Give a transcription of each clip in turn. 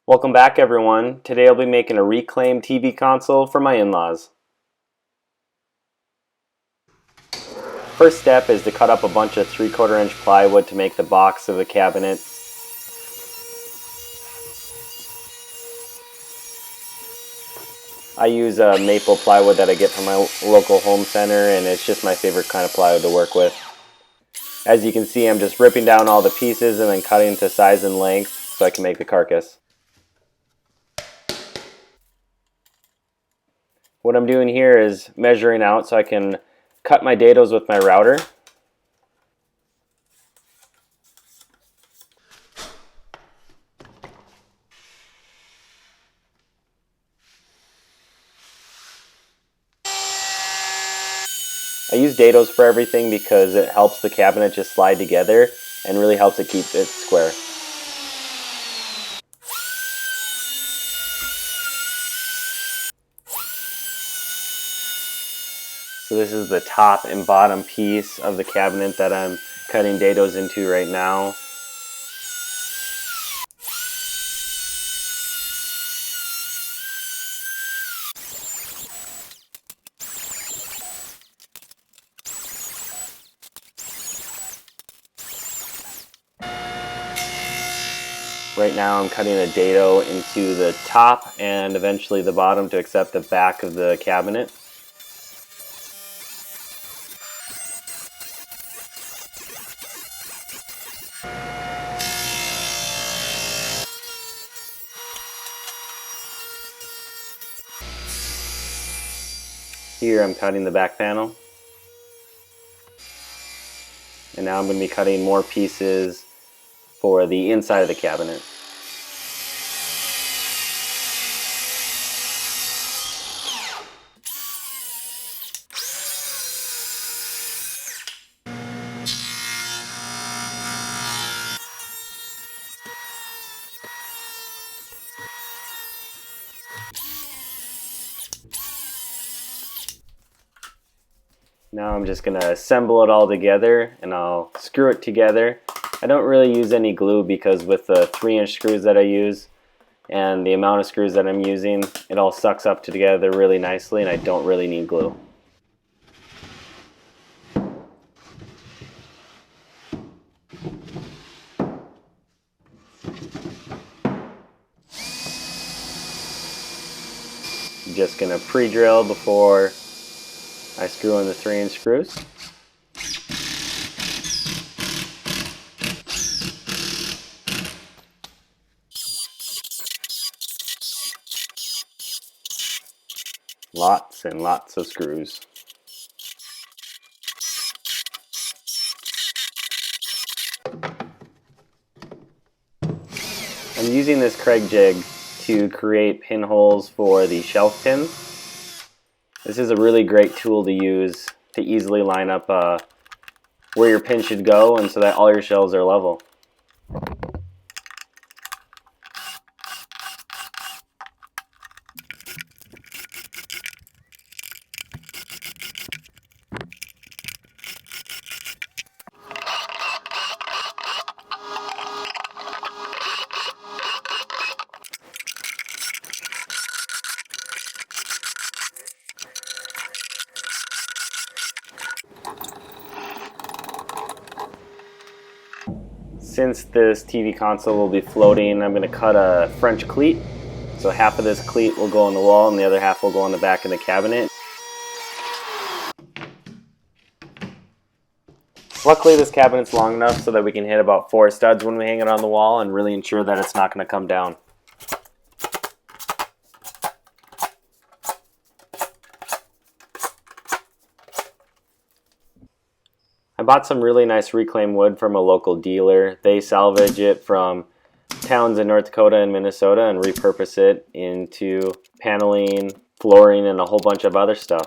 Welcome back everyone. Today I'll be making a reclaimed TV console for my in-laws. First step is to cut up a bunch of 3/4 inch plywood to make the box of the cabinet. I use maple plywood that I get from my local home center, and it's just my favorite kind of plywood to work with. As you can see, I'm just ripping down all the pieces and then cutting to size and length so I can make the carcass. What I'm doing here is measuring out so I can cut my dados with my router. I use dados for everything because it helps the cabinet just slide together and really helps it keep it square. So this is the top and bottom piece of the cabinet that I'm cutting dados into right now. Right now I'm cutting a dado into the top and eventually the bottom to accept the back of the cabinet. Here I'm cutting the back panel. And now I'm going to be cutting more pieces for the inside of the cabinet. Now I'm just going to assemble it all together and I'll screw it together. I don't really use any glue because with the 3-inch screws that I use and the amount of screws that I'm using, it all sucks up together really nicely and I don't really need glue. I'm just going to pre-drill before I screw in the 3-inch screws. Lots and lots of screws. I'm using this Kreg jig to create pinholes for the shelf pins. This is a really great tool to use to easily line up where your pin should go and so that all your shelves are level. Since this TV console will be floating, I'm going to cut a French cleat. So half of this cleat will go on the wall and the other half will go on the back of the cabinet. Luckily this cabinet's long enough so that we can hit about 4 studs when we hang it on the wall and really ensure that it's not going to come down. I bought some really nice reclaimed wood from a local dealer. They salvage it from towns in North Dakota and Minnesota and repurpose it into paneling, flooring, and a whole bunch of other stuff.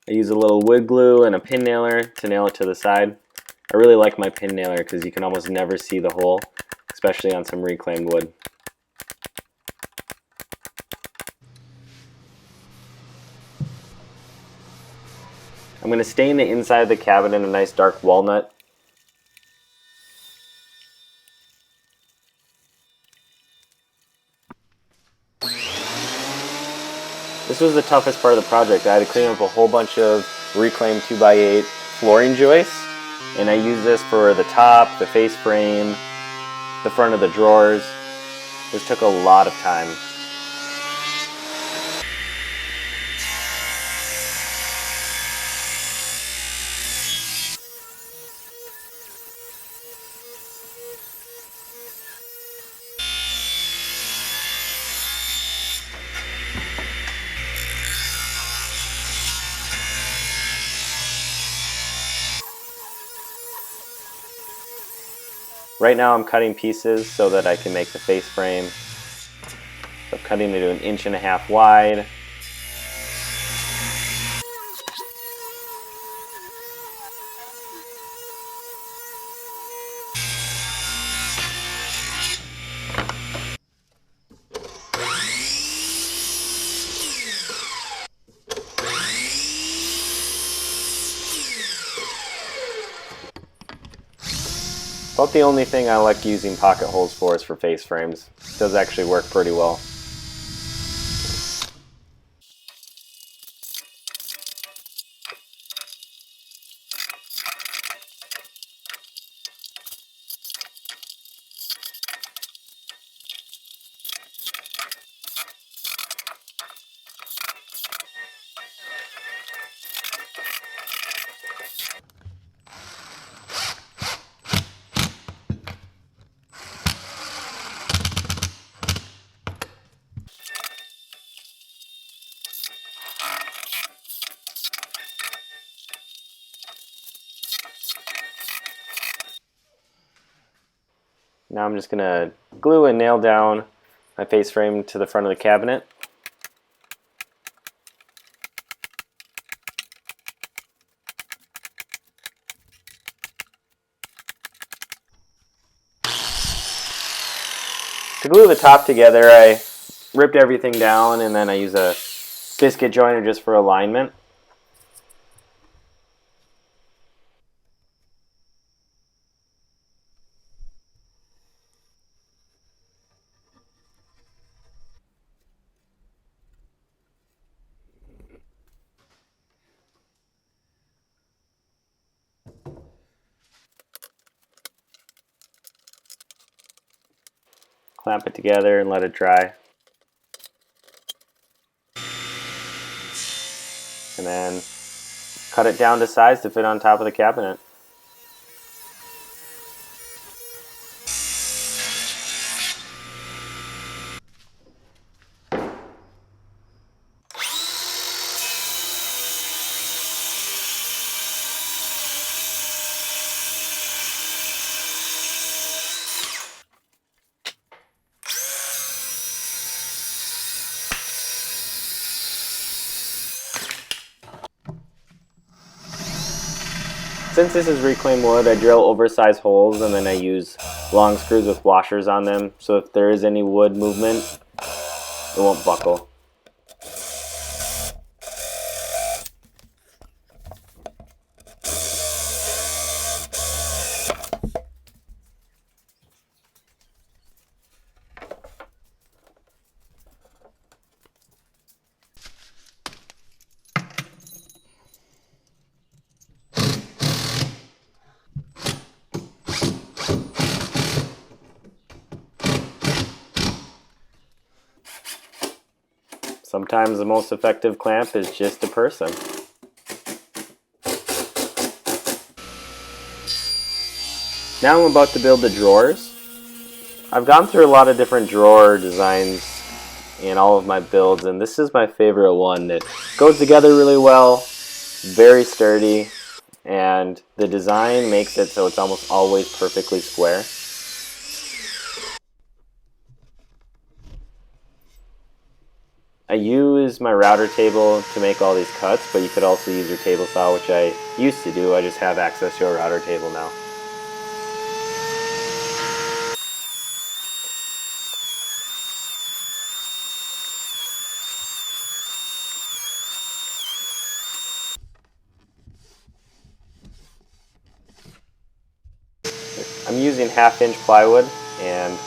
I use a little wood glue and a pin nailer to nail it to the side. I really like my pin nailer because you can almost never see the hole, especially on some reclaimed wood. I'm I'm going to stain the inside of the cabinet a nice dark walnut. This was the toughest part of the project. I had to clean up a whole bunch of reclaimed 2x8 flooring joists, and I used this for the top, the face frame, the front of the drawers. This took a lot of time. Right now I'm cutting pieces so that I can make the face frame. So I'm cutting it to 1.5 inches wide. About the only thing I like using pocket holes for is for face frames. It does actually work pretty well. Now I'm just going to glue and nail down my face frame to the front of the cabinet. To glue the top together, I ripped everything down and then I use a biscuit joiner just for alignment. Clamp it together and let it dry. And then cut it down to size to fit on top of the cabinet. Since this is reclaimed wood, I drill oversized holes and then I use long screws with washers on them, so if there is any wood movement, it won't buckle. Sometimes the most effective clamp is just a person. Now I'm about to build the drawers. I've gone through a lot of different drawer designs in all of my builds, and this is my favorite one. It goes together really well, very sturdy, and the design makes it so it's almost always perfectly square. I use my router table to make all these cuts, but you could also use your table saw, which I used to do. I just have access to a router table now. I'm using 1/2 inch plywood, and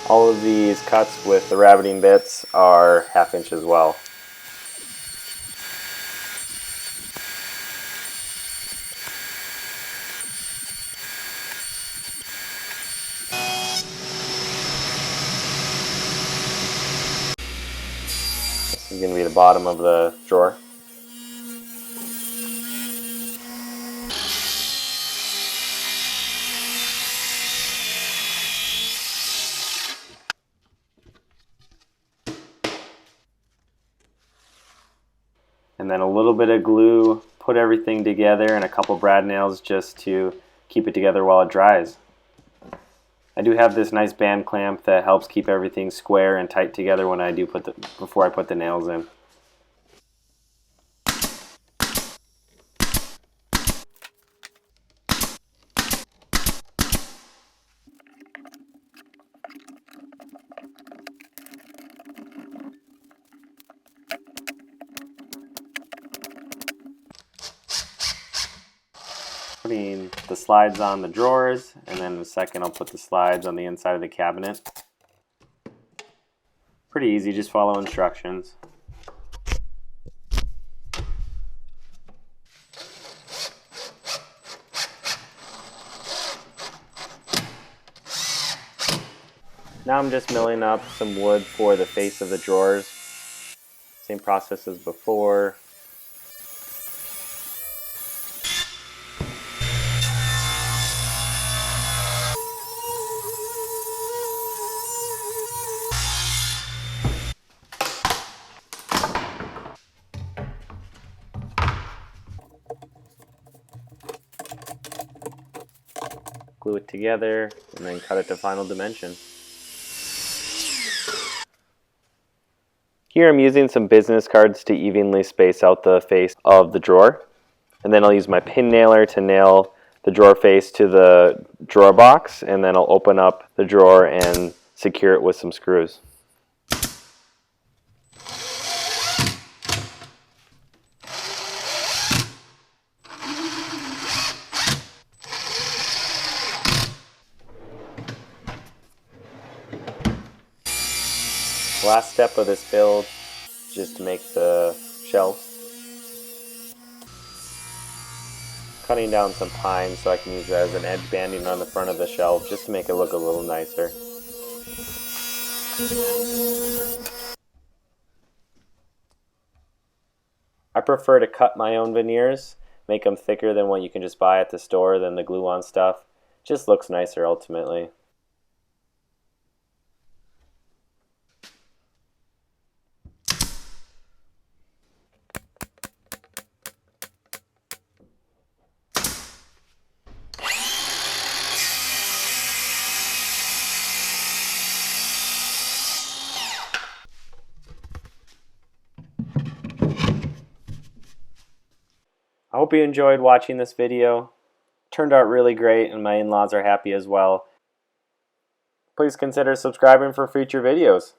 all of these cuts with the rabbiting bits are 1/2 inch as well. This is going to be the bottom of the drawer. And then a little bit of glue, put everything together, and a couple brad nails just to keep it together while it dries. I do have this nice band clamp that helps keep everything square and tight together when I do before I put the nails in. Putting the slides on the drawers, and then in a second I'll put the slides on the inside of the cabinet. Pretty easy, just follow instructions. Now I'm just milling up some wood for the face of the drawers. Same process as before. Glue it together and then cut it to final dimension. Here I'm using some business cards to evenly space out the face of the drawer. And then I'll use my pin nailer to nail the drawer face to the drawer box, and then I'll open up the drawer and secure it with some screws. The last step of this build is just to make the shelf. Cutting down some pine so I can use that as an edge banding on the front of the shelf just to make it look a little nicer. I prefer to cut my own veneers, make them thicker than what you can just buy at the store than the glue-on stuff. Just looks nicer ultimately. I hope you enjoyed watching this video. It turned out really great and my in-laws are happy as well. Please consider subscribing for future videos.